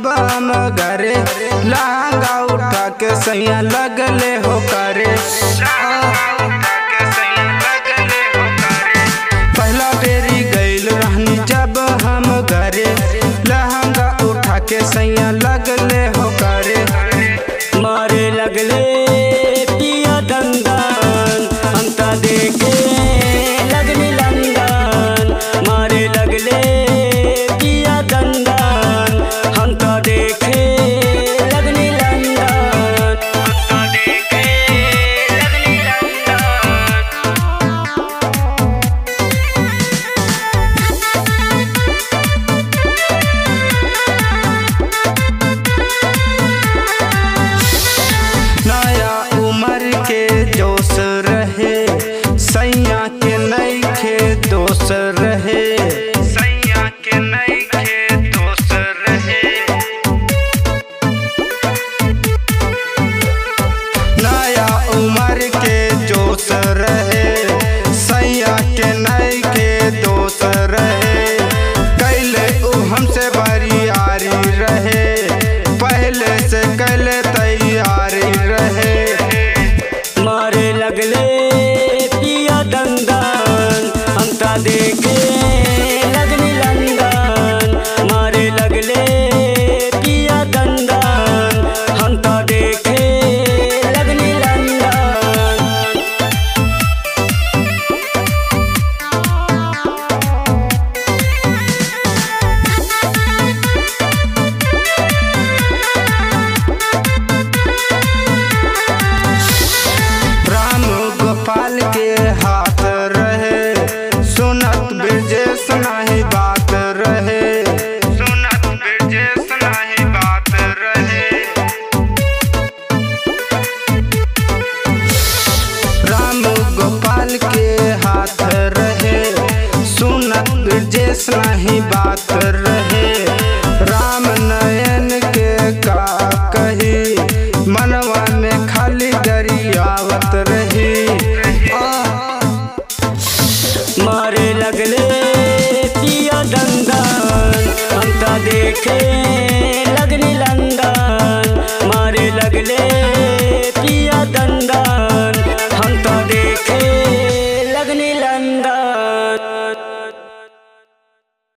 जब हम घरे लहंगा उठा के सैया लगले हो करे। पहला बेरी गइल रहनी जब हम घरे लहंगा उठा के सैया लगले हो करे। मारे लगले पिया दंदन हम ता देखे लगनी लंदन। मारे लगले पिया दंदन हम ता देखे लगनी लंदन। हम ता देखे लगनी नया उम्र के जोश रहे सैया के नइखे दोष रहे। सैया के नइखे दोष रहे। नया उम्र के जोश रहे सैया के नइखे दोष रहे। कैले उ हमसे बरियारी रहे पहले से कैले तैयारी रहे। मारे लगले पिया दंदन हम ता देखे लगनी लंदन। मारे लगले पिया दंदन हम ता देखे लगनी लंदन। राम गोपाल के हाथ रहे सुनत ब्रजेश नहीं बात रहे। सुनत ब्रजेश नहीं बात रहे। राम गोपाल के हाथ रहे सुनत ब्रजेश नहीं बात रहे। राम नयन के का कही मनवा में खाली दरियावत रही। मारे लगले पिया दंदन हम ता देखे लगनी लंदन। मारे लगले